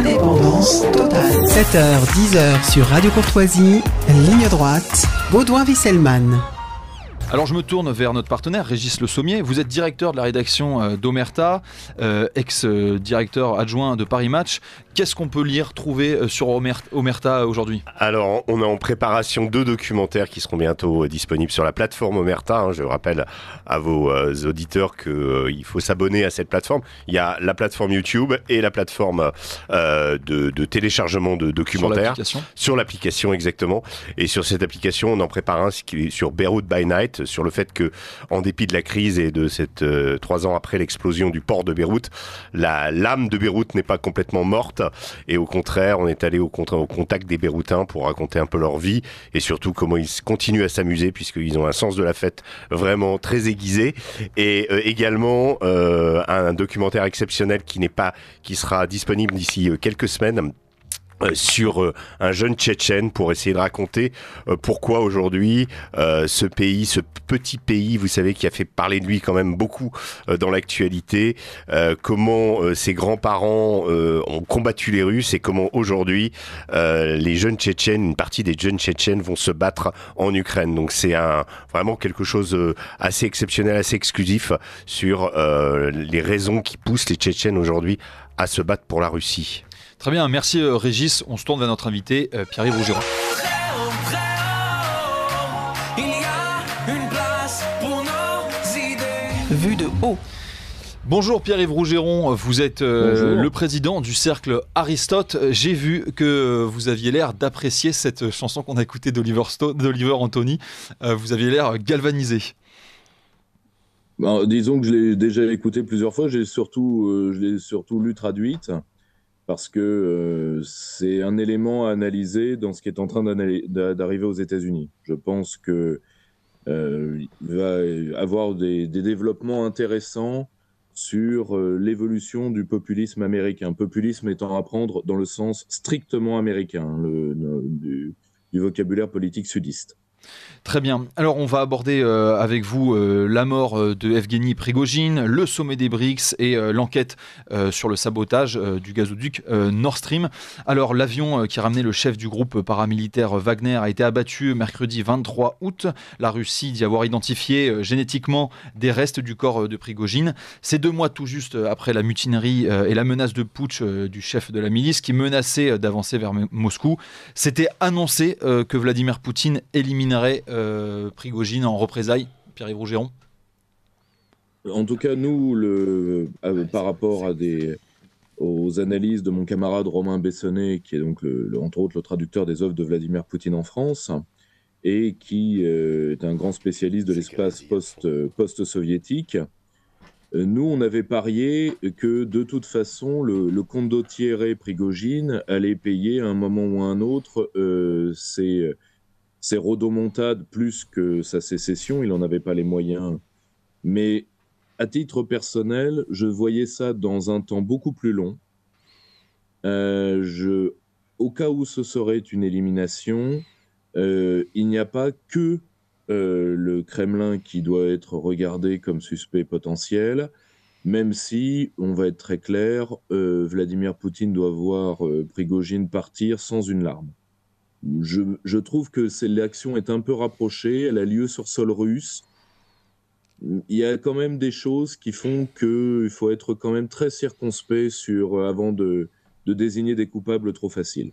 Indépendance totale. 7h, 10h sur Radio Courtoisie, ligne droite, Baudouin-Wisselmann. Alors je me tourne vers notre partenaire Régis Le Sommier. Vous êtes directeur de la rédaction d'Omerta, ex-directeur adjoint de Paris Match. Qu'est-ce qu'on peut trouver sur Omerta aujourd'hui ? Alors, on est en préparation 2 documentaires qui seront bientôt disponibles sur la plateforme Omerta. Je rappelle à vos auditeurs qu'il faut s'abonner à cette plateforme. Il y a la plateforme YouTube et la plateforme de téléchargement de documentaires. Sur l'application, exactement. Et sur cette application, on en prépare un qui est sur Beyrouth by Night, sur le fait que, en dépit de la crise et de cette 3 ans après l'explosion du port de Beyrouth, l'âme de Beyrouth n'est pas complètement morte. Et au contraire, on est allé au contact des Beyrouthins pour raconter un peu leur vie et surtout comment ils continuent à s'amuser puisqu'ils ont un sens de la fête vraiment très aiguisé. Et également un documentaire exceptionnel qui sera disponible d'ici quelques semaines. Sur un jeune Tchétchène pour essayer de raconter pourquoi aujourd'hui ce petit pays, vous savez, qui a fait parler de lui quand même beaucoup dans l'actualité, comment ses grands-parents ont combattu les Russes et comment aujourd'hui les jeunes Tchétchènes, une partie des jeunes Tchétchènes vont se battre en Ukraine. Donc c'est vraiment quelque chose assez exceptionnel, assez exclusif sur les raisons qui poussent les Tchétchènes aujourd'hui à se battre pour la Russie. Très bien, merci Régis. On se tourne vers notre invité, Pierre-Yves Rougeron. Vue de haut. Bonjour Pierre-Yves Rougeron, vous êtes le président du cercle Aristote. J'ai vu que vous aviez l'air d'apprécier cette chanson qu'on a écoutée d'Oliver Anthony. Vous aviez l'air galvanisé. Disons que je l'ai déjà écoutée plusieurs fois. Je l'ai surtout lu traduite. Parce que c'est un élément à analyser dans ce qui est en train d'arriver aux États-Unis. Je pense qu'il va y avoir des développements intéressants sur l'évolution du populisme américain. Populisme étant à prendre dans le sens strictement américain, du vocabulaire politique sudiste. Très bien. Alors, on va aborder avec vous la mort de Evgeny Prigojine, le sommet des BRICS et l'enquête sur le sabotage du gazoduc Nord Stream. Alors, l'avion qui ramenait le chef du groupe paramilitaire Wagner a été abattu mercredi 23 août. La Russie dit avoir identifié génétiquement des restes du corps de Prigojine. C'est 2 mois tout juste après la mutinerie et la menace de putsch du chef de la milice qui menaçait d'avancer vers Moscou. C'était annoncé que Vladimir Poutine éliminerait Prigojine en représailles, Pierre-Yves Rougeron. En tout cas, nous, par rapport aux analyses de mon camarade Romain Bessonnet, qui est donc entre autres le traducteur des œuvres de Vladimir Poutine en France, et qui est un grand spécialiste de l'espace post-soviétique, nous, on avait parié que de toute façon, le condottiere Prigojine allait payer à un moment ou à un autre ses rodomontades plus que sa sécession. Il n'en avait pas les moyens. Mais à titre personnel, je voyais ça dans un temps beaucoup plus long. Au cas où ce serait une élimination, il n'y a pas que le Kremlin qui doit être regardé comme suspect potentiel, même si, on va être très clair, Vladimir Poutine doit voir Prigojine partir sans une larme. Je trouve que l'action est un peu rapprochée, elle a lieu sur sol russe. Il y a quand même des choses qui font qu'il faut être quand même très circonspect avant de désigner des coupables trop faciles.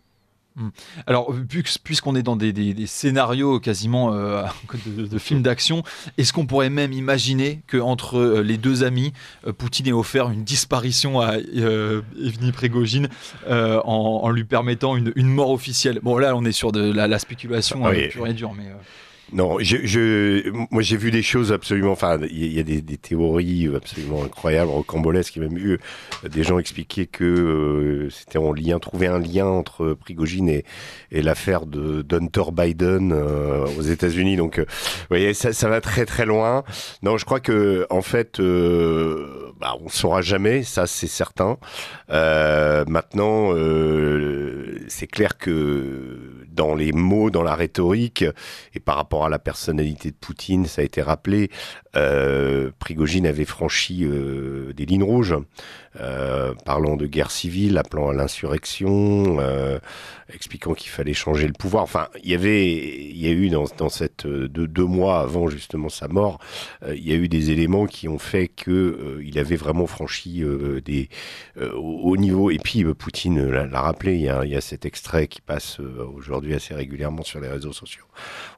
Alors, puisqu'on est dans des scénarios quasiment de films d'action, est-ce qu'on pourrait même imaginer qu'entre les 2 amis, Poutine ait offert une disparition à Evgeny Prigojine en lui permettant une mort officielle ? Bon, là, on est sur de la spéculation pure et dure, mais... Non, moi j'ai vu des choses absolument, enfin il y a des théories absolument incroyables, rocambolesques. Il y a même eu des gens expliquer que trouver un lien entre Prigojine et l'affaire d'Hunter Biden aux États-Unis. Donc, vous voyez, ça va très très loin. Non, je crois que en fait, on saura jamais, ça c'est certain. Maintenant, c'est clair que dans les mots, dans la rhétorique, et par rapport à la personnalité de Poutine, ça a été rappelé, Prigojine avait franchi des lignes rouges, parlant de guerre civile, appelant à l'insurrection, expliquant qu'il fallait changer le pouvoir. Enfin, il y a eu dans cette 2 mois avant justement sa mort, il y a eu des éléments qui ont fait que il avait vraiment franchi des au niveau. Et puis Poutine l'a rappelé. Il y a cet extrait qui passe aujourd'hui assez régulièrement sur les réseaux sociaux.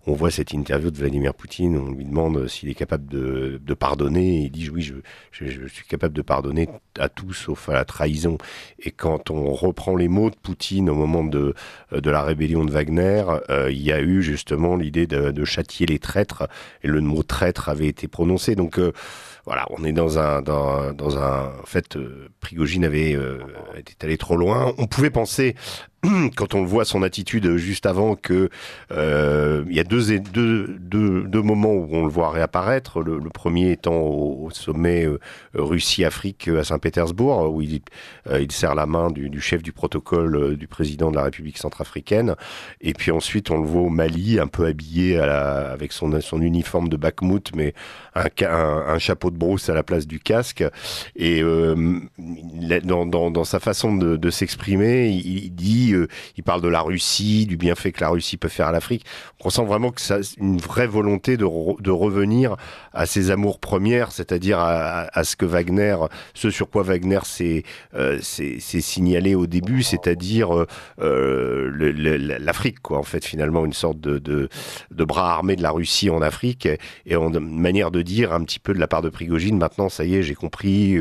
On voit cette interview de Vladimir Poutine. On lui demande s'il est capable de pardonner. Et il dit oui, je suis capable de pardonner à tout sauf à la trahison. Et quand on reprend les mots de Poutine au moment de la rébellion de Wagner, il y a eu justement l'idée de châtier les traîtres, et le mot traître avait été prononcé. Donc voilà, on est dans un en fait, Prigojine était allé trop loin. On pouvait penser, quand on voit son attitude juste avant, que il y a deux moments où on le voit réapparaître. Le premier étant au sommet Russie-Afrique à Saint-Pétersbourg, où il serre la main du chef du protocole du président de la République centrafricaine. Et puis ensuite, on le voit au Mali, un peu habillé avec son uniforme de Bakhmout, mais un chapeau de brousse à la place du casque. Et dans sa façon de s'exprimer, il parle de la Russie, du bienfait que la Russie peut faire à l'Afrique. On sent vraiment que ça, une vraie volonté de revenir à ses amours premières, c'est-à-dire à ce que Wagner, ce sur quoi Wagner s'est signalé au début, c'est-à-dire l'Afrique, quoi. En fait, finalement, une sorte de bras armé de la Russie en Afrique, et une manière de dire un petit peu de la part de Prigojine, maintenant, ça y est, j'ai compris,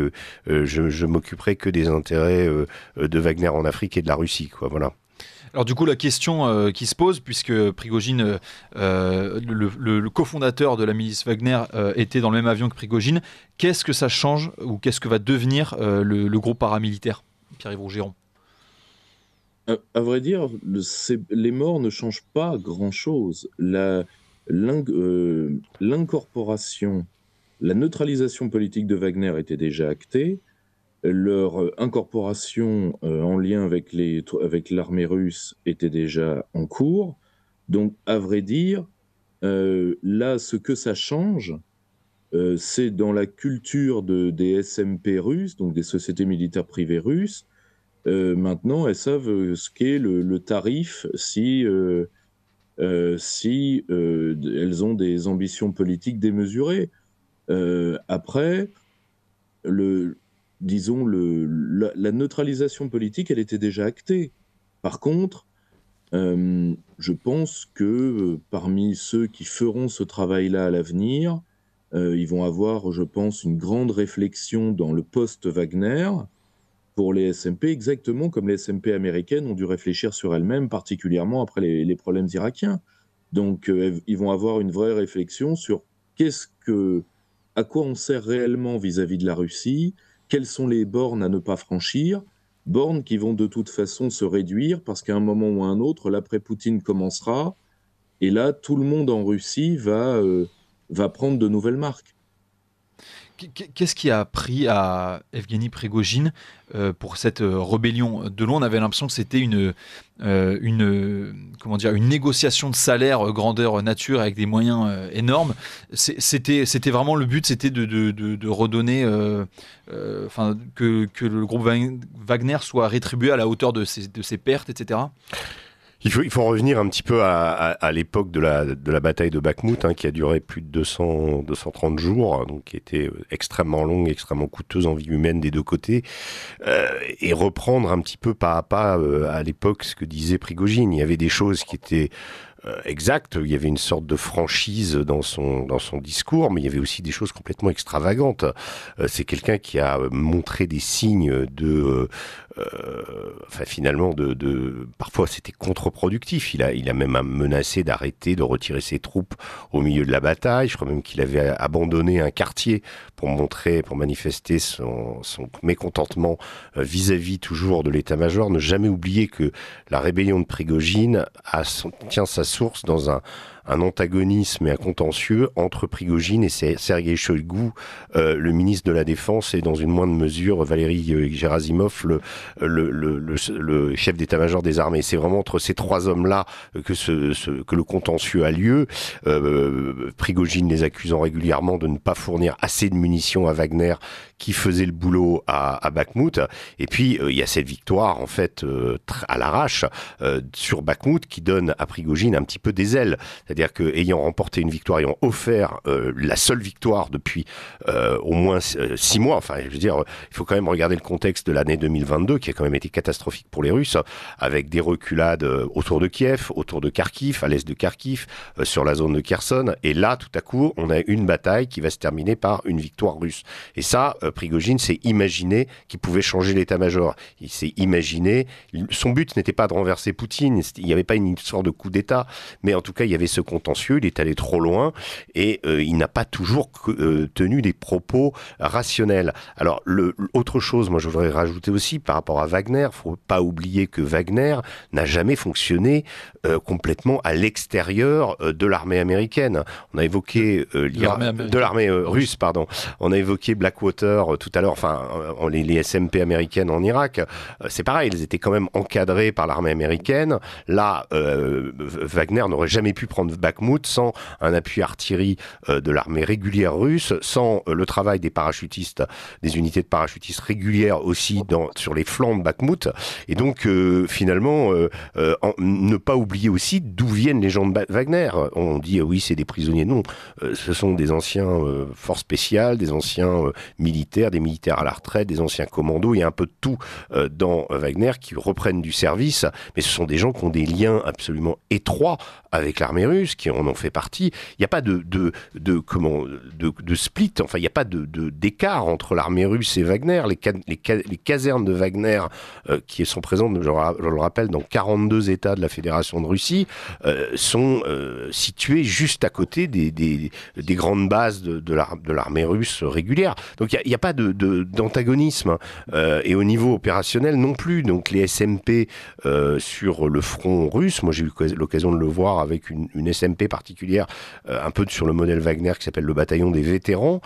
je m'occuperai que des intérêts de Wagner en Afrique et de la Russie, quoi. Voilà. Alors du coup, la question qui se pose, puisque Prigojine, le cofondateur de la milice Wagner, était dans le même avion que Prigojine, qu'est-ce que ça change, ou qu'est-ce que va devenir le groupe paramilitaire, Pierre-Yves Rougeron? À vrai dire, les morts ne changent pas grand-chose. L'incorporation, la neutralisation politique de Wagner était déjà actée. Leur incorporation en lien avec l'armée russe était déjà en cours. Donc, à vrai dire, là, ce que ça change, c'est dans la culture des SMP russes, donc des sociétés militaires privées russes. Maintenant, elles savent ce qu'est le tarif si elles ont des ambitions politiques démesurées. Après, disons, la neutralisation politique, elle était déjà actée. Par contre, je pense que parmi ceux qui feront ce travail-là à l'avenir, ils vont avoir, je pense, une grande réflexion dans le post-Wagner pour les SMP, exactement comme les SMP américaines ont dû réfléchir sur elles-mêmes, particulièrement après les problèmes irakiens. Donc, ils vont avoir une vraie réflexion sur à quoi on sert réellement vis-à-vis de la Russie, quelles sont les bornes à ne pas franchir, bornes qui vont de toute façon se réduire parce qu'à un moment ou à un autre, l'après-Poutine commencera, et là, tout le monde en Russie va prendre de nouvelles marques. Qu'est-ce qui a pris à Evgeny Prigojine pour cette rébellion? De loin, on avait l'impression que c'était une négociation de salaire grandeur nature avec des moyens énormes. C'était vraiment le but, c'était de redonner, que le groupe Wagner soit rétribué à la hauteur de ses pertes, etc. Il faut revenir un petit peu à l'époque de la bataille de Bakhmout, qui a duré plus de 230 jours, donc qui était extrêmement longue, extrêmement coûteuse en vie humaine des deux côtés, et reprendre un petit peu pas à pas à l'époque ce que disait Prigojine. Il y avait des choses qui étaient exact, il y avait une sorte de franchise dans son discours, mais il y avait aussi des choses complètement extravagantes. C'est quelqu'un qui a montré des signes finalement parfois c'était contre-productif. Il a même menacé d'arrêter, de retirer ses troupes au milieu de la bataille. Je crois même qu'il avait abandonné un quartier pour manifester son mécontentement vis-à-vis toujours de l'état-major. Ne jamais oublier que la rébellion de Prigojine tient sa source dans un antagonisme et un contentieux entre Prigojine et Sergei Shoigu, le ministre de la Défense, et dans une moindre mesure Valéry Gerasimov, le chef d'état-major des armées. C'est vraiment entre ces trois hommes-là que le contentieux a lieu. Prigojine les accusant régulièrement de ne pas fournir assez de munitions à Wagner, qui faisait le boulot à Bakhmout. Et puis il y a cette victoire en fait à l'arrache sur Bakhmout qui donne à Prigojine un petit peu des ailes. C'est-à-dire qu'ayant remporté une victoire, ayant offert la seule victoire depuis au moins 6 mois, enfin je veux dire, il faut quand même regarder le contexte de l'année 2022 qui a quand même été catastrophique pour les Russes, avec des reculades autour de Kiev, autour de Kharkiv, à l'est de Kharkiv, sur la zone de Kherson. Et là, tout à coup, on a une bataille qui va se terminer par une victoire russe. Et ça, Prigojine s'est imaginé qu'il pouvait changer l'état-major. Il s'est imaginé, son but n'était pas de renverser Poutine, il n'y avait pas une histoire de coup d'État, mais en tout cas, il y avait ce contentieux, il est allé trop loin et il n'a pas toujours tenu des propos rationnels. Alors, autre chose, moi je voudrais rajouter aussi par rapport à Wagner, il ne faut pas oublier que Wagner n'a jamais fonctionné complètement à l'extérieur de l'armée américaine. On a évoqué de l'armée russe, pardon. On a évoqué Blackwater tout à l'heure, enfin les SMP américaines en Irak. C'est pareil, ils étaient quand même encadrés par l'armée américaine. Là, Wagner n'aurait jamais pu prendre Bakhmout sans un appui artillerie de l'armée régulière russe, sans le travail des parachutistes, des unités de parachutistes régulières aussi sur les flancs de Bakhmout. Et donc, finalement, ne pas oublier aussi d'où viennent les gens de Wagner. On dit, oui, c'est des prisonniers. Non, ce sont des anciens forces spéciales, des anciens militaires, des militaires à la retraite, des anciens commandos. Il y a un peu de tout dans Wagner qui reprennent du service, mais ce sont des gens qui ont des liens absolument étroits avec l'armée russe, qui en ont fait partie. Il n'y a pas de split, enfin il n'y a pas d'écart entre l'armée russe et Wagner. Les casernes de Wagner qui sont présentes, je le rappelle, dans 42 États de la Fédération de Russie, sont situées juste à côté des grandes bases de l'armée russe régulière. Donc il n'y a pas d'antagonisme. Et au niveau opérationnel non plus. Donc les SMP sur le front russe, moi j'ai eu l'occasion de le voir avec une SMP particulière, un peu sur le modèle Wagner qui s'appelle le bataillon des vétérans.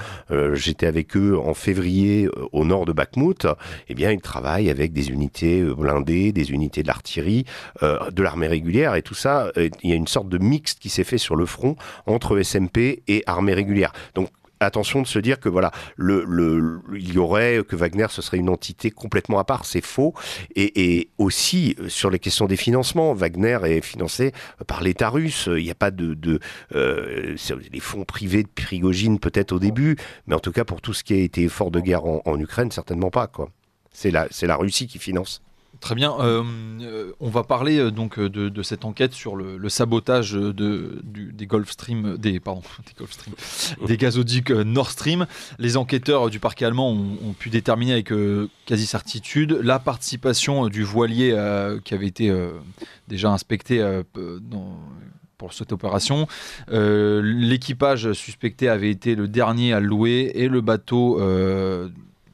J'étais avec eux en février au nord de Bakhmout. Eh bien, ils travaillent avec des unités blindées, des unités de l'artillerie, de l'armée régulière et tout ça. Il y a une sorte de mixte qui s'est fait sur le front entre SMP et armée régulière. Donc, attention de se dire que voilà, il y aurait que Wagner ce serait une entité complètement à part, c'est faux. Et aussi sur les questions des financements, Wagner est financé par l'État russe. Il n'y a pas les fonds privés de Prigojine peut-être au début, mais en tout cas pour tout ce qui a été effort de guerre en Ukraine, certainement pas quoi. C'est la Russie qui finance. Très bien. On va parler donc de cette enquête sur le sabotage des Gulfstream, des gazoducs Nord Stream. Les enquêteurs du parquet allemand ont pu déterminer avec quasi certitude la participation du voilier qui avait été déjà inspecté pour cette opération. L'équipage suspecté avait été le dernier à le louer et le bateau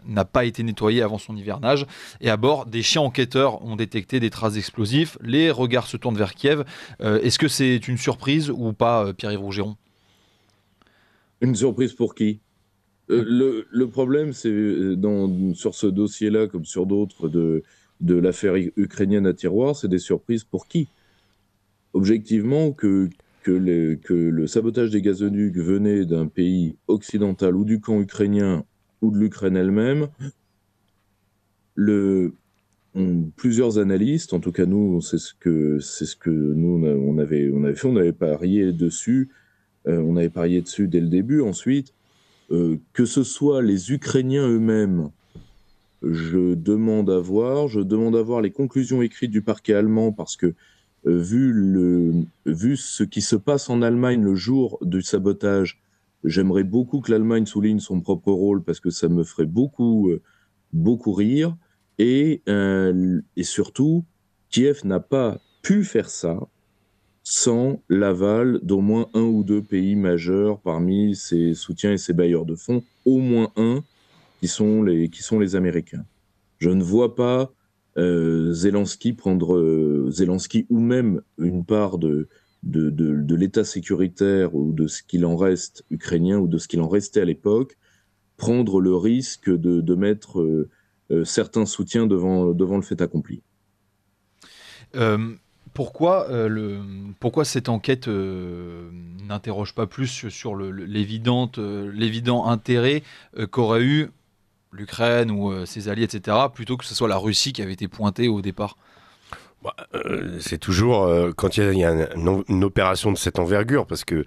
n'a pas été nettoyé avant son hivernage. Et à bord, des chiens enquêteurs ont détecté des traces d'explosifs. Les regards se tournent vers Kiev. Est-ce que c'est une surprise ou pas, Pierre-Yves Rougeron ? Une surprise pour qui ? Le problème, c'est sur ce dossier-là, comme sur d'autres de l'affaire ukrainienne à tiroir, c'est des surprises pour qui ? Objectivement, que le sabotage des gazoducs venait d'un pays occidental ou du camp ukrainien ou de l'Ukraine elle-même, plusieurs analystes, en tout cas nous, c'est ce que nous on avait fait, on avait parié dessus dès le début. Ensuite, que ce soit les Ukrainiens eux-mêmes, je demande à voir les conclusions écrites du parquet allemand, parce que vu ce qui se passe en Allemagne le jour du sabotage, j'aimerais beaucoup que l'Allemagne souligne son propre rôle, parce que ça me ferait beaucoup rire. Et surtout, Kiev n'a pas pu faire ça sans l'aval d'au moins un ou deux pays majeurs parmi ses soutiens et ses bailleurs de fonds, au moins un, qui sont les Américains. Je ne vois pas Zelensky ou même une part de l'état sécuritaire ou de ce qu'il en reste ukrainien ou de ce qu'il en restait à l'époque, prendre le risque de mettre certains soutiens devant le fait accompli. Pourquoi cette enquête n'interroge pas plus sur l'évident intérêt qu'aurait eu l'Ukraine ou ses alliés, etc., plutôt que ce soit la Russie qui avait été pointée au départ? C'est toujours quand il y a une opération de cette envergure, parce que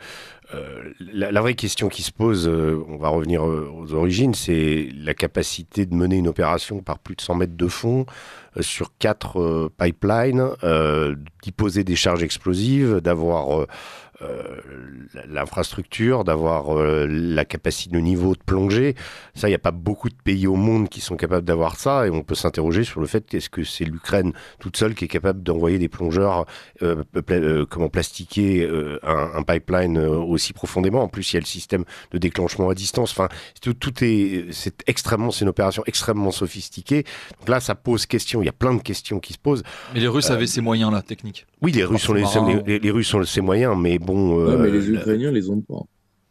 la vraie question qui se pose, on va revenir aux origines, c'est la capacité de mener une opération par plus de 100 mètres de fond sur 4 pipelines, d'y poser des charges explosives, d'avoir l'infrastructure, d'avoir la capacité, le niveau de plongée. Ça, il n'y a pas beaucoup de pays au monde qui sont capables d'avoir ça, et on peut s'interroger sur le fait qu'est-ce que c'est l'Ukraine toute seule qui est capable d'envoyer des plongeurs plastiquer un pipeline aussi profondément. En plus, il y a le système de déclenchement à distance. Enfin, c'est une opération extrêmement sophistiquée. Donc là, ça pose question. Il y a plein de questions qui se posent. Mais les Russes avaient ces moyens-là, techniques. Oui, les Russes ont ces moyens, mais bon... mais les Ukrainiens les ont pas.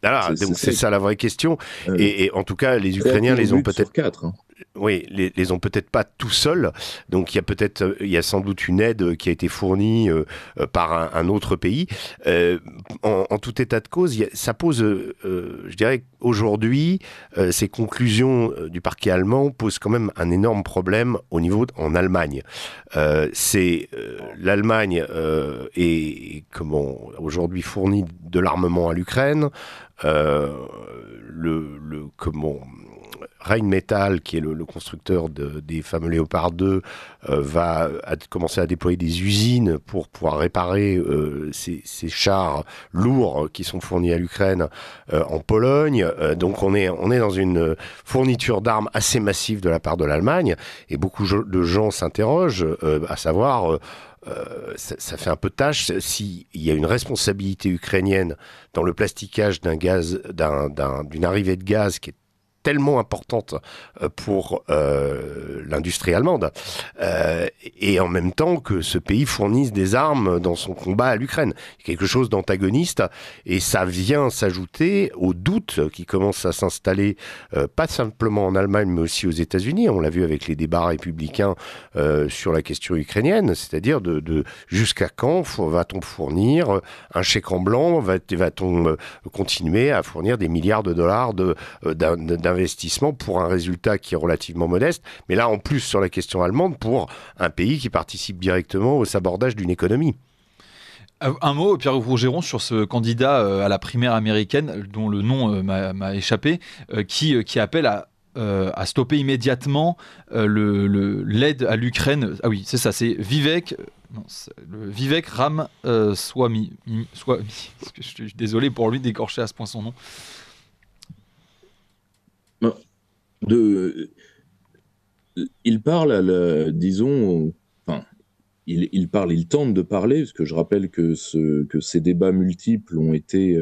Voilà, donc c'est ça la vraie question. Et en tout cas, les Ukrainiens les ont peut-être... 4, hein. Oui, les ont peut-être pas tout seuls. Donc il y a sans doute une aide qui a été fournie par un autre pays. En tout état de cause, ça pose, je dirais, aujourd'hui, ces conclusions du parquet allemand posent quand même un énorme problème au niveau en Allemagne. L'Allemagne est aujourd'hui fournie de l'armement à l'Ukraine. Rheinmetall, qui est le constructeur des fameux Léopard 2, va commencer à déployer des usines pour pouvoir réparer ces chars lourds qui sont fournis à l'Ukraine en Pologne. Donc on est dans une fourniture d'armes assez massive de la part de l'Allemagne, et beaucoup de gens s'interrogent à savoir... ça fait un peu tâche s'il y a une responsabilité ukrainienne dans le plasticage d'une arrivée de gaz qui est tellement importante pour l'industrie allemande, et en même temps que ce pays fournisse des armes dans son combat à l'Ukraine. Quelque chose d'antagoniste, et ça vient s'ajouter aux doutes qui commencent à s'installer, pas simplement en Allemagne, mais aussi aux États-Unis. On l'a vu avec les débats républicains sur la question ukrainienne, c'est-à-dire de jusqu'à quand va-t-on fournir un chèque en blanc, va-t-on continuer à fournir des milliards de dollars d'investissement pour un résultat qui est relativement modeste, mais là en plus sur la question allemande pour un pays qui participe directement au sabordage d'une économie. Un mot, Pierre Rougeron, sur ce candidat à la primaire américaine dont le nom m'a échappé, qui appelle à stopper immédiatement l'aide à l'Ukraine. Ah oui, c'est ça, c'est Vivek Ramaswamy. Je suis désolé pour lui d'écorcher à ce point son nom. Il parle, il tente de parler, parce que je rappelle que ces débats multiples ont été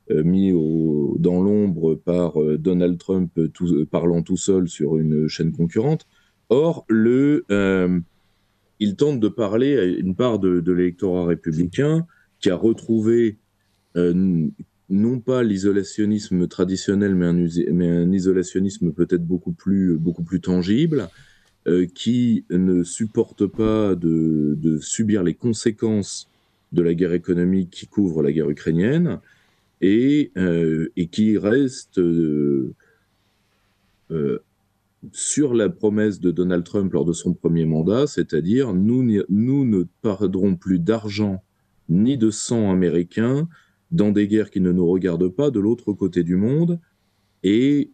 mis dans l'ombre par Donald Trump parlant tout seul sur une chaîne concurrente. Or, il tente de parler à une part de l'électorat républicain qui a retrouvé non pas l'isolationnisme traditionnel, mais un isolationnisme peut-être beaucoup plus tangible, qui ne supporte pas de subir les conséquences de la guerre économique qui couvre la guerre ukrainienne, et qui reste sur la promesse de Donald Trump lors de son premier mandat, c'est-à-dire nous ne perdrons plus d'argent ni de sang américain dans des guerres qui ne nous regardent pas de l'autre côté du monde. Et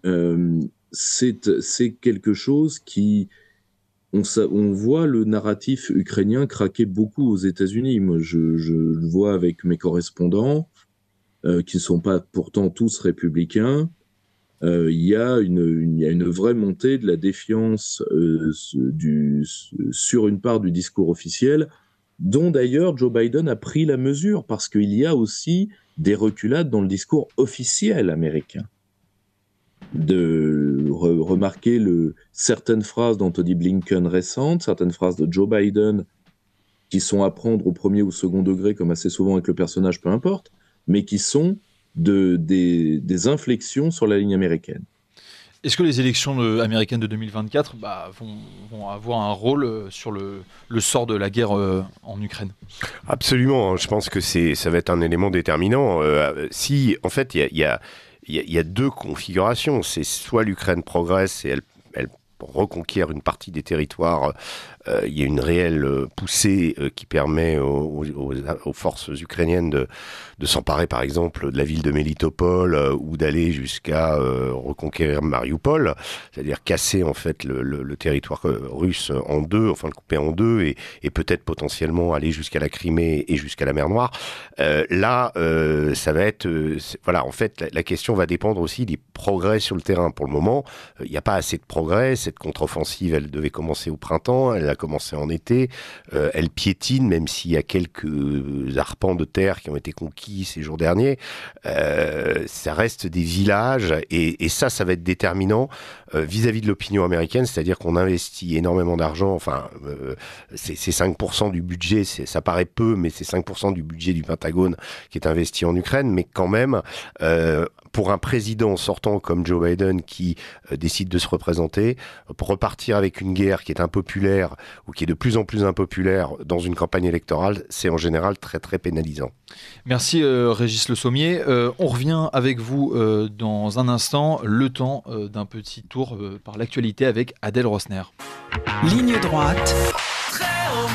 c'est quelque chose qui... On voit le narratif ukrainien craquer beaucoup aux États-Unis. Moi, je le vois avec mes correspondants, qui ne sont pas pourtant tous républicains. Il y a une vraie montée de la défiance sur une part du discours officiel, dont d'ailleurs Joe Biden a pris la mesure, parce qu'il y a aussi des reculades dans le discours officiel américain. Remarquer certaines phrases d'Anthony Blinken récentes, certaines phrases de Joe Biden qui sont à prendre au premier ou second degré, comme assez souvent avec le personnage, peu importe, mais qui sont des inflexions sur la ligne américaine. Est-ce que les élections américaines de 2024 vont avoir un rôle sur le sort de la guerre en Ukraine ? Absolument, je pense que ça va être un élément déterminant. Si, en fait, il y a deux configurations. C'est soit l'Ukraine progresse et elle reconquiert une partie des territoires. Il y a une réelle poussée qui permet aux forces ukrainiennes de s'emparer, par exemple, de la ville de Mélitopol ou d'aller jusqu'à reconquérir Mariupol, c'est-à-dire casser en fait le territoire russe en deux, enfin le couper en deux et peut-être potentiellement aller jusqu'à la Crimée et jusqu'à la mer Noire. Là, ça va être... voilà, en fait, la question va dépendre aussi des progrès sur le terrain. Pour le moment, il n'y a pas assez de progrès. Cette contre-offensive, elle devait commencer au printemps, elle a commencé en été, elle piétine, même s'il y a quelques arpents de terre qui ont été conquis ces jours derniers, ça reste des villages, et ça va être déterminant vis-à-vis de l'opinion américaine, c'est-à-dire qu'on investit énormément d'argent, enfin, c'est 5% du budget, ça paraît peu, mais c'est 5% du budget du Pentagone qui est investi en Ukraine, mais quand même, pour un président sortant comme Joe Biden qui décide de se représenter, pour repartir avec une guerre qui est impopulaire ou qui est de plus en plus impopulaire dans une campagne électorale, c'est en général très très pénalisant. Merci Régis Le Sommier. On revient avec vous dans un instant, le temps d'un petit tour par l'actualité avec Adèle Rosner. Ligne droite. Très haut,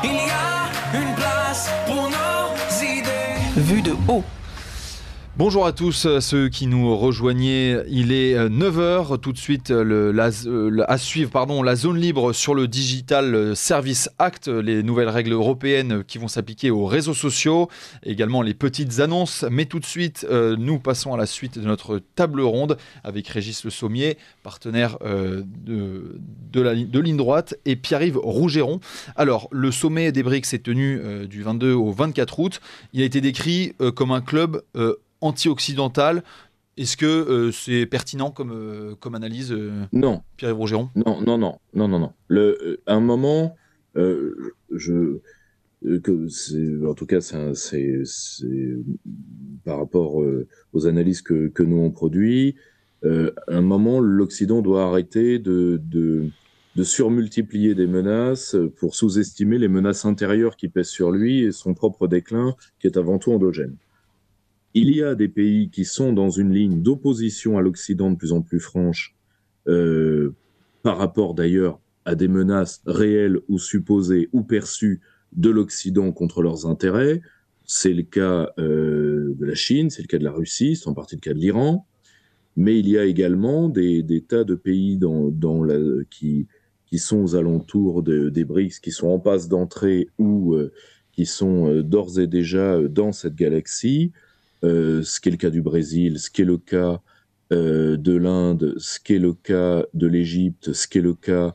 il y a une place pour nos idées. Vue de haut. Bonjour à tous ceux qui nous rejoignaient, il est 9h, tout de suite à suivre la zone libre sur le Digital Service Act, les nouvelles règles européennes qui vont s'appliquer aux réseaux sociaux, également les petites annonces, mais tout de suite nous passons à la suite de notre table ronde avec Régis Le Sommier, partenaire de Ligne Droite, et Pierre-Yves Rougeron. Alors le sommet des BRICS s'est tenu du 22 au 24 août, il a été décrit comme un club anti-occidental. Est-ce que c'est pertinent comme analyse, Non. Pierre-Yves Rougeron ? Non. À un moment, en tout cas, c'est par rapport aux analyses que nous on produit, à un moment, l'Occident doit arrêter de surmultiplier des menaces pour sous-estimer les menaces intérieures qui pèsent sur lui et son propre déclin, qui est avant tout endogène. Il y a des pays qui sont dans une ligne d'opposition à l'Occident de plus en plus franche, par rapport d'ailleurs à des menaces réelles ou supposées ou perçues de l'Occident contre leurs intérêts. C'est le cas de la Chine, c'est le cas de la Russie, c'est en partie le cas de l'Iran. Mais il y a également des tas de pays qui sont aux alentours des BRICS, qui sont en passe d'entrée ou qui sont d'ores et déjà dans cette galaxie. Ce qui est le cas du Brésil, ce qui est le cas de l'Inde, ce qui est le cas de l'Égypte, ce qui est le cas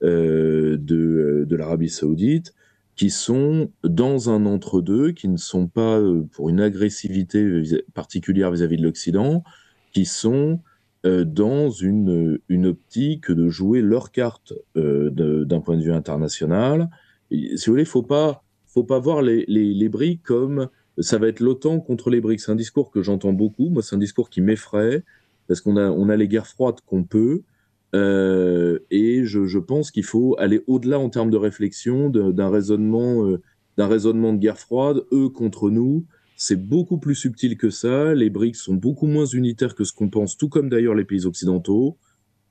de l'Arabie Saoudite, qui sont dans un entre-deux, qui ne sont pas pour une agressivité particulière vis-à-vis de l'Occident, qui sont dans une optique de jouer leur carte d'un point de vue international. Et, si vous voulez, faut pas voir les BRICS comme ça va être l'OTAN contre les BRICS. C'est un discours que j'entends beaucoup. Moi, c'est un discours qui m'effraie parce qu'on a les guerres froides qu'on peut. Et je pense qu'il faut aller au-delà en termes de réflexion d'un raisonnement de guerre froide, eux contre nous. C'est beaucoup plus subtil que ça. Les BRICS sont beaucoup moins unitaires que ce qu'on pense, tout comme d'ailleurs les pays occidentaux.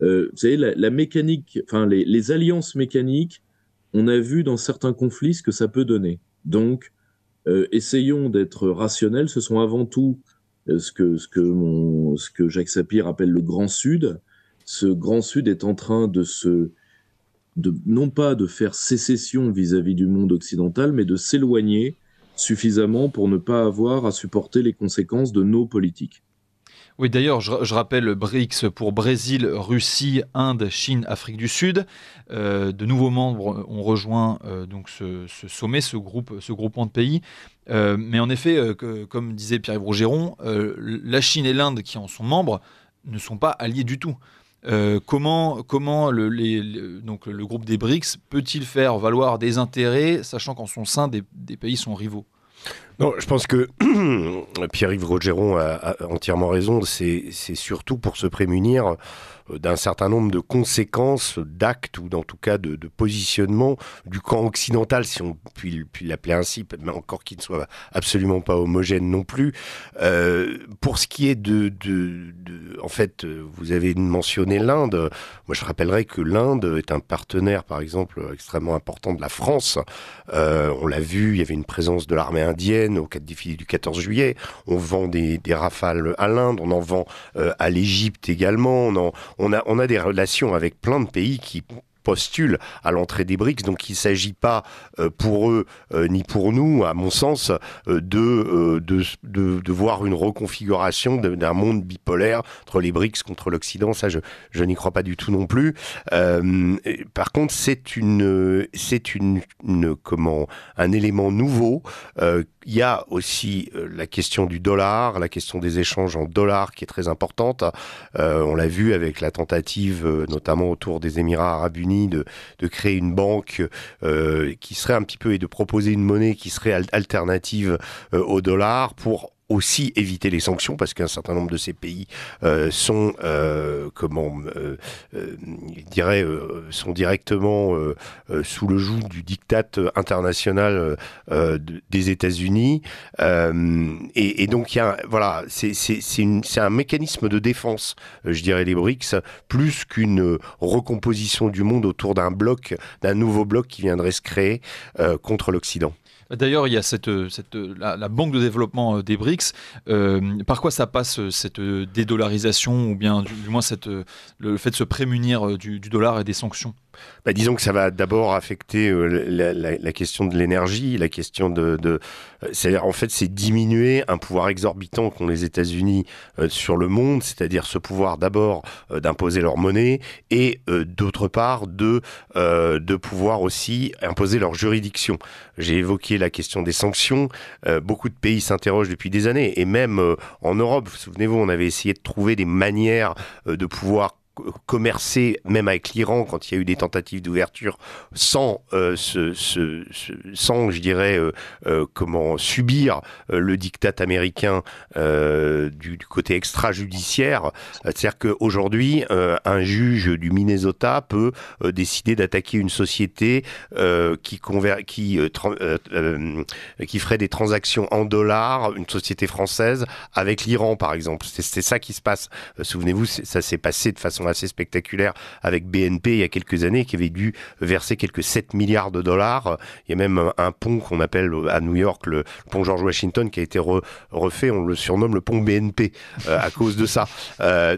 Vous savez, la mécanique, enfin les alliances mécaniques, on a vu dans certains conflits ce que ça peut donner. Donc, essayons d'être rationnels. Ce sont avant tout ce que Jacques Sapir appelle le Grand Sud. Ce Grand Sud est en train non pas de faire sécession vis-à-vis du monde occidental, mais de s'éloigner suffisamment pour ne pas avoir à supporter les conséquences de nos politiques. Oui, d'ailleurs, je rappelle BRICS pour Brésil, Russie, Inde, Chine, Afrique du Sud. De nouveaux membres ont rejoint donc ce sommet, ce groupement de pays. Mais en effet, comme disait Pierre-Yves Rougeron, la Chine et l'Inde qui en sont membres ne sont pas alliés du tout. Comment donc le groupe des BRICS peut-il faire valoir des intérêts, sachant qu'en son sein, des pays sont rivaux? Non, je pense que Pierre-Yves Rogeron a entièrement raison. C'est surtout pour se prémunir d'un certain nombre de conséquences, d'actes ou en tout cas de positionnement du camp occidental, si on peut l'appeler ainsi, mais encore qu'il ne soit absolument pas homogène non plus. Pour ce qui est en fait, vous avez mentionné l'Inde. Moi, je rappellerai que l'Inde est un partenaire, par exemple, extrêmement important de la France. On l'a vu, il y avait une présence de l'armée indienne au défilé du 14 juillet. On vend des Rafales à l'Inde, on en vend à l'Égypte également. On a des relations avec plein de pays qui postulent à l'entrée des BRICS, donc il ne s'agit pas pour eux ni pour nous, à mon sens, de voir une reconfiguration d'un monde bipolaire entre les BRICS contre l'Occident. Ça, je n'y crois pas du tout non plus. Par contre, c'est un élément nouveau. Il y a aussi la question du dollar, la question des échanges en dollars qui est très importante. On l'a vu avec la tentative, notamment autour des Émirats arabes unis, de créer une banque qui serait un petit peu, et de proposer une monnaie qui serait alternative au dollar pour aussi éviter les sanctions, parce qu'un certain nombre de ces pays sont directement sous le joug du diktat international des États-Unis. Et donc, c'est un mécanisme de défense, je dirais, les BRICS, plus qu'une recomposition du monde autour d'un nouveau bloc qui viendrait se créer contre l'Occident. D'ailleurs, il y a la banque de développement des BRICS. Par quoi ça passe, cette dédollarisation, ou bien du moins le fait de se prémunir du dollar et des sanctions? Disons que ça va d'abord affecter la question de l'énergie, la question c'est-à-dire, en fait, c'est diminuer un pouvoir exorbitant qu'ont les États-Unis sur le monde, c'est-à-dire ce pouvoir d'abord d'imposer leur monnaie et d'autre part de pouvoir aussi imposer leur juridiction. J'ai évoqué la question des sanctions. Beaucoup de pays s'interrogent depuis des années, et même en Europe, souvenez-vous, on avait essayé de trouver des manières de pouvoir commercer même avec l'Iran quand il y a eu des tentatives d'ouverture sans je dirais subir le diktat américain du côté extrajudiciaire. C'est-à-dire qu'aujourd'hui un juge du Minnesota peut décider d'attaquer une société qui ferait des transactions en dollars, une société française avec l'Iran par exemple. C'est ça qui se passe. Souvenez-vous, ça s'est passé de façon assez spectaculaire avec BNP il y a quelques années, qui avait dû verser quelques 7 milliards de dollars. Il y a même un pont qu'on appelle à New York le pont George Washington qui a été refait, on le surnomme le pont BNP à cause de ça.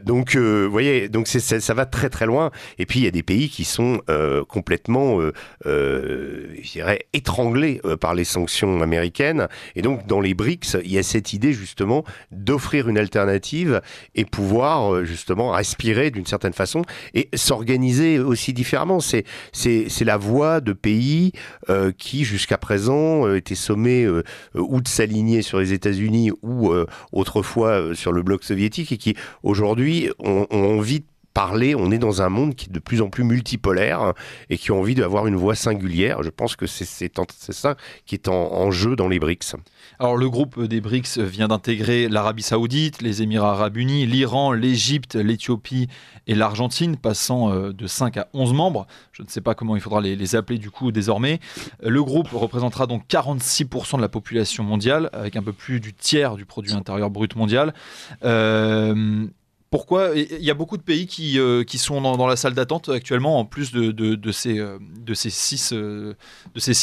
Donc vous voyez, donc ça va très très loin. Et puis il y a des pays qui sont complètement je dirais étranglés par les sanctions américaines. Et donc dans les BRICS, il y a cette idée justement d'offrir une alternative et pouvoir justement respirer d'une certaine façon et s'organiser aussi différemment. C'est la voie de pays qui jusqu'à présent étaient sommés ou de s'aligner sur les États-Unis ou autrefois sur le bloc soviétique, et qui aujourd'hui ont envie de parler. On est dans un monde qui est de plus en plus multipolaire et qui a envie d'avoir une voix singulière. Je pense que c'est ça qui est en jeu dans les BRICS. Alors le groupe des BRICS vient d'intégrer l'Arabie Saoudite, les Émirats Arabes Unis, l'Iran, l'Égypte, l'Éthiopie et l'Argentine, passant de 5 à 11 membres. Je ne sais pas comment il faudra les appeler du coup désormais. Le groupe représentera donc 46% de la population mondiale, avec un peu plus du tiers du produit intérieur brut mondial. Pourquoi? Il y a beaucoup de pays qui sont dans la salle d'attente actuellement, en plus de ces 6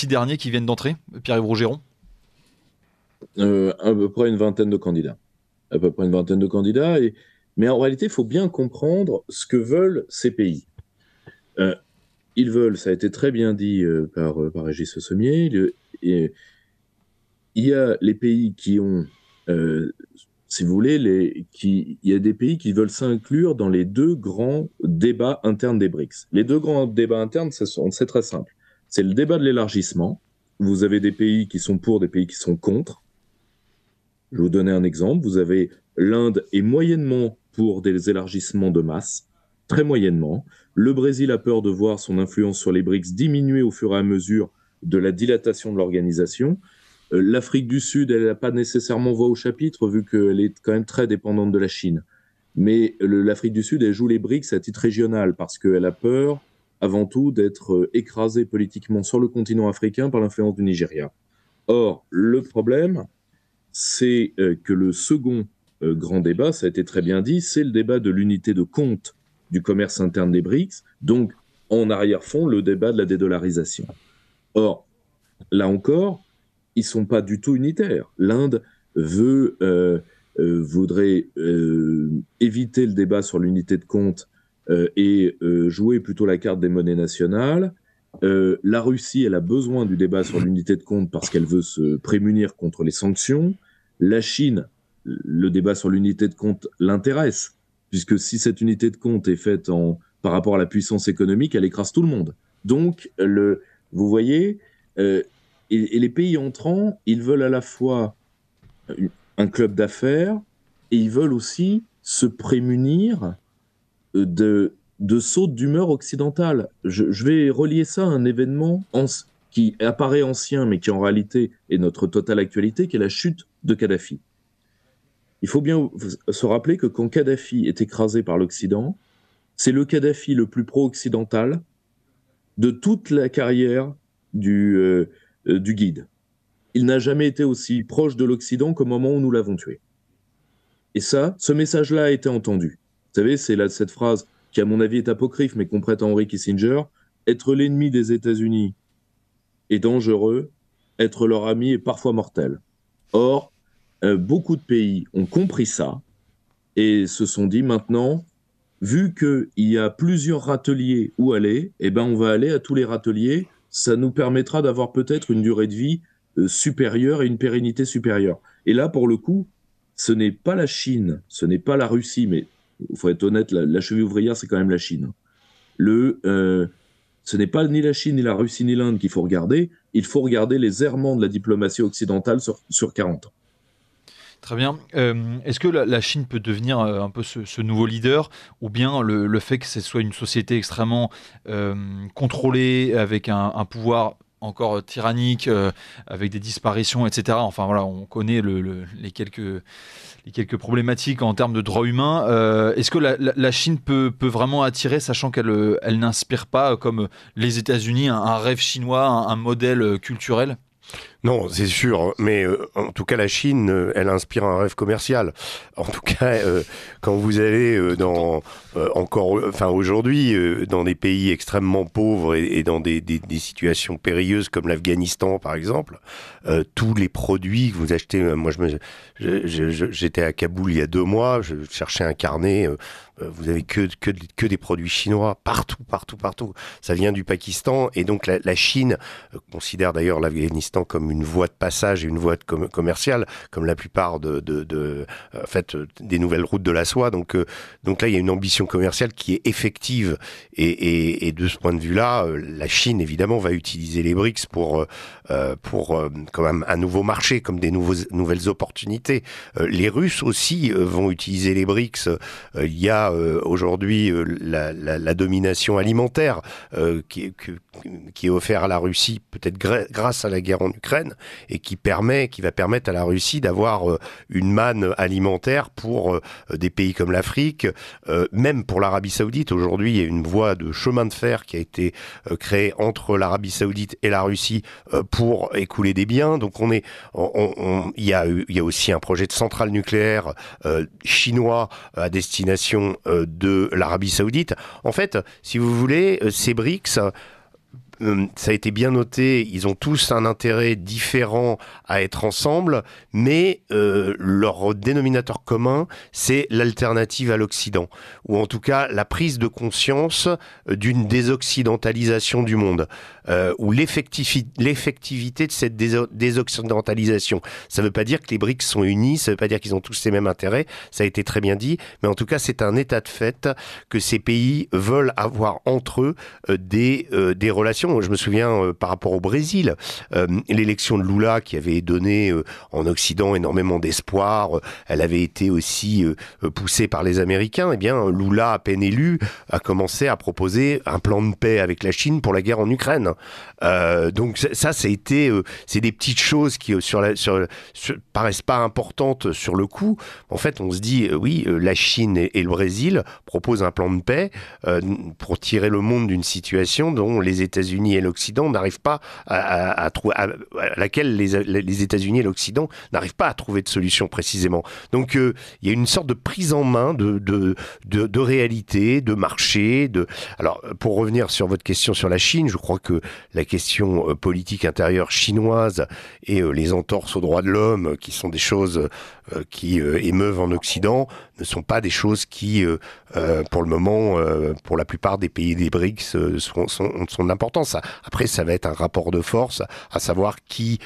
derniers qui viennent d'entrer, Pierre-Yves Rogeron? À peu près une vingtaine de candidats. Mais en réalité, il faut bien comprendre ce que veulent ces pays. Ils veulent, ça a été très bien dit par Régis Sommier, il y a les pays qui ont... si vous voulez, il y a des pays qui veulent s'inclure dans les 2 grands débats internes des BRICS. Les 2 grands débats internes, c'est très simple. C'est le débat de l'élargissement. Vous avez des pays qui sont pour, des pays qui sont contre. Je vais vous donner un exemple. Vous avez l'Inde est moyennement pour des élargissements de masse, très moyennement. Le Brésil a peur de voir son influence sur les BRICS diminuer au fur et à mesure de la dilatation de l'organisation. L'Afrique du Sud, elle n'a pas nécessairement voix au chapitre, vu qu'elle est quand même très dépendante de la Chine. Mais l'Afrique du Sud, elle joue les BRICS à titre régional, parce qu'elle a peur, avant tout, d'être écrasée politiquement sur le continent africain par l'influence du Nigeria. Or, le problème, c'est que le second grand débat, ça a été très bien dit, c'est le débat de l'unité de compte du commerce interne des BRICS, donc en arrière-fond, le débat de la dédollarisation. Or, là encore, ils ne sont pas du tout unitaires. L'Inde voudrait éviter le débat sur l'unité de compte et jouer plutôt la carte des monnaies nationales. La Russie, elle a besoin du débat sur l'unité de compte parce qu'elle veut se prémunir contre les sanctions. La Chine, le débat sur l'unité de compte l'intéresse, puisque si cette unité de compte est faite par rapport à la puissance économique, elle écrase tout le monde. Donc, vous voyez, et les pays entrants, ils veulent à la fois un club d'affaires et ils veulent aussi se prémunir de sautes d'humeur occidentale. Je vais relier ça à un événement qui apparaît ancien, mais qui en réalité est notre totale actualité, qui est la chute de Kadhafi. Il faut bien se rappeler que quand Kadhafi est écrasé par l'Occident, c'est le Kadhafi le plus pro-occidental de toute la carrière du guide. Il n'a jamais été aussi proche de l'Occident qu'au moment où nous l'avons tué. Et ça, ce message-là a été entendu. Vous savez, c'est cette phrase qui, à mon avis, est apocryphe, mais qu'on prête à Henry Kissinger. Être l'ennemi des États-Unis est dangereux, être leur ami est parfois mortel. Or, beaucoup de pays ont compris ça et se sont dit maintenant, vu qu'il y a plusieurs râteliers où aller, eh ben on va aller à tous les râteliers. Ça nous permettra d'avoir peut-être une durée de vie supérieure et une pérennité supérieure. Et là, pour le coup, ce n'est pas la Chine, ce n'est pas la Russie, mais il faut être honnête, la cheville ouvrière, c'est quand même la Chine. Ce n'est pas ni la Chine, ni la Russie, ni l'Inde qu'il faut regarder. Il faut regarder les errements de la diplomatie occidentale sur 40 ans. Très bien. Est-ce que la Chine peut devenir un peu ce nouveau leader, ou bien le fait que ce soit une société extrêmement contrôlée, avec un pouvoir encore tyrannique, avec des disparitions, etc. Enfin voilà, on connaît les quelques problématiques en termes de droits humains. Est-ce que la Chine peut vraiment attirer, sachant qu'elle n'inspire pas, comme les États-Unis, un rêve chinois, un modèle culturel ? Non, c'est sûr, mais en tout cas la Chine, elle inspire un rêve commercial. En tout cas, quand vous allez aujourd'hui dans des pays extrêmement pauvres et dans des situations périlleuses comme l'Afghanistan par exemple, tous les produits que vous achetez, moi j'étais à Kaboul il y a 2 mois, je cherchais un carnet. Vous avez que des produits chinois partout. Ça vient du Pakistan et donc la Chine considère d'ailleurs l'Afghanistan comme une voie de passage et une voie commerciale, comme la plupart des nouvelles routes de la soie. Donc là, il y a une ambition commerciale qui est effective et de ce point de vue-là, la Chine évidemment va utiliser les BRICS pour quand même un nouveau marché, comme des nouvelles opportunités. Les Russes aussi vont utiliser les BRICS. Il y a aujourd'hui la domination alimentaire qui est offerte à la Russie, peut-être grâce à la guerre en Ukraine, et qui va permettre à la Russie d'avoir une manne alimentaire pour des pays comme l'Afrique, même pour l'Arabie Saoudite. Aujourd'hui, il y a une voie de chemin de fer qui a été créée entre l'Arabie Saoudite et la Russie pour écouler des biens. Donc il y a aussi un projet de centrale nucléaire chinois à destination de l'Arabie Saoudite. En fait, si vous voulez, ces BRICS, ça a été bien noté, ils ont tous un intérêt différent à être ensemble, mais leur dénominateur commun, c'est l'alternative à l'Occident, ou en tout cas la prise de conscience d'une désoccidentalisation du monde, ou l'effectivité de cette désoccidentalisation. Ça ne veut pas dire que les BRICS sont unis, ça ne veut pas dire qu'ils ont tous les mêmes intérêts, ça a été très bien dit, mais en tout cas c'est un état de fait que ces pays veulent avoir entre eux des relations. questions. Je me souviens par rapport au Brésil, l'élection de Lula qui avait donné en Occident énormément d'espoir, elle avait été aussi poussée par les Américains. Eh bien, Lula, à peine élu, a commencé à proposer un plan de paix avec la Chine pour la guerre en Ukraine. Donc ça a été, c'est des petites choses qui paraissent pas importantes sur le coup. En fait, on se dit, oui, la Chine et le Brésil proposent un plan de paix pour tirer le monde d'une situation dont les États-Unis et l'Occident n'arrivent pas à laquelle les États-Unis et l'Occident n'arrivent pas à trouver de solution précisément. Donc il y a une sorte de prise en main de réalité, de marché. Alors pour revenir sur votre question sur la Chine, je crois que la question politique intérieure chinoise et les entorses aux droits de l'homme, qui sont des choses qui émeuvent en Occident, ne sont pas des choses qui, pour le moment, pour la plupart des pays des BRICS, sont d'importance. Après, ça va être un rapport de force, à savoir qui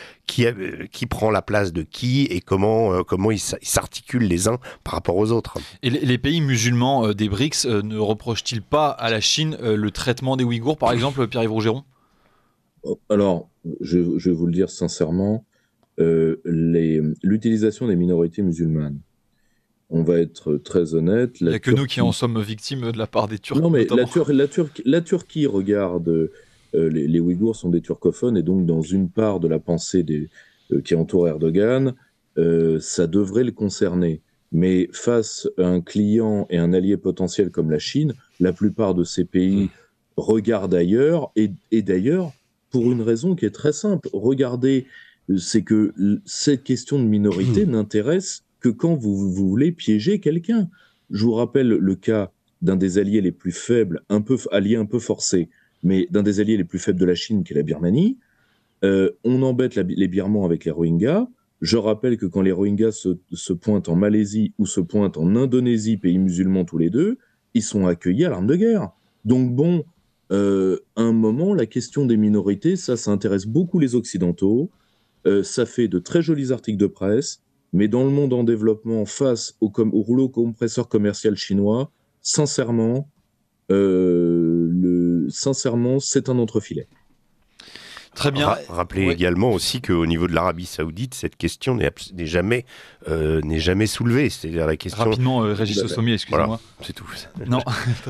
prend la place de qui et comment ils s'articulent les uns par rapport aux autres. Et les pays musulmans des BRICS ne reprochent-ils pas à la Chine le traitement des Ouïghours, par exemple, Pierre-Yves Rougeron ? Alors, je vais vous le dire sincèrement, l'utilisation des minorités musulmanes, on va être très honnête. Il n'y a que nous qui en sommes victimes de la part des Turcs. Non, mais notamment. la Turquie regarde, les Ouïghours sont des turcophones, et donc dans une part de la pensée qui entoure Erdogan, ça devrait le concerner. Mais face à un client et un allié potentiel comme la Chine, la plupart de ces pays regardent ailleurs, et d'ailleurs, pour une raison qui est très simple. Regardez, c'est que cette question de minorité n'intéresse que quand vous voulez piéger quelqu'un. Je vous rappelle le cas d'un des alliés les plus faibles, allié un peu forcé, mais d'un des alliés les plus faibles de la Chine, qui est la Birmanie. On embête les Birmans avec les Rohingyas. Je rappelle que quand les Rohingyas se pointent en Malaisie ou se pointent en Indonésie, pays musulmans tous les deux, ils sont accueillis à l'arme de guerre. Donc bon, à un moment, la question des minorités, ça intéresse beaucoup les Occidentaux. Ça fait de très jolis articles de presse, mais dans le monde en développement, face au rouleau compresseur commercial chinois, sincèrement, c'est un entrefilet. Très bien. Rappelez également aussi qu'au niveau de l'Arabie Saoudite, cette question n'est jamais soulevée. C'est-à-dire la question. Rapidement, Régis Sommier, excusez-moi. Voilà, c'est tout. Non,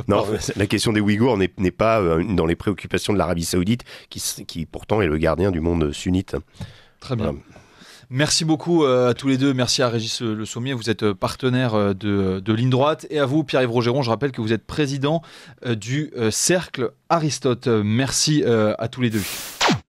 non, la question des Ouïghours n'est pas dans les préoccupations de l'Arabie Saoudite, qui pourtant est le gardien du monde sunnite. Très bien. Voilà. Merci beaucoup à tous les deux. Merci à Régis Le Sommier, vous êtes partenaire de Ligne Droite. Et à vous, Pierre-Yves Rougeron, je rappelle que vous êtes président du Cercle Aristote. Merci à tous les deux.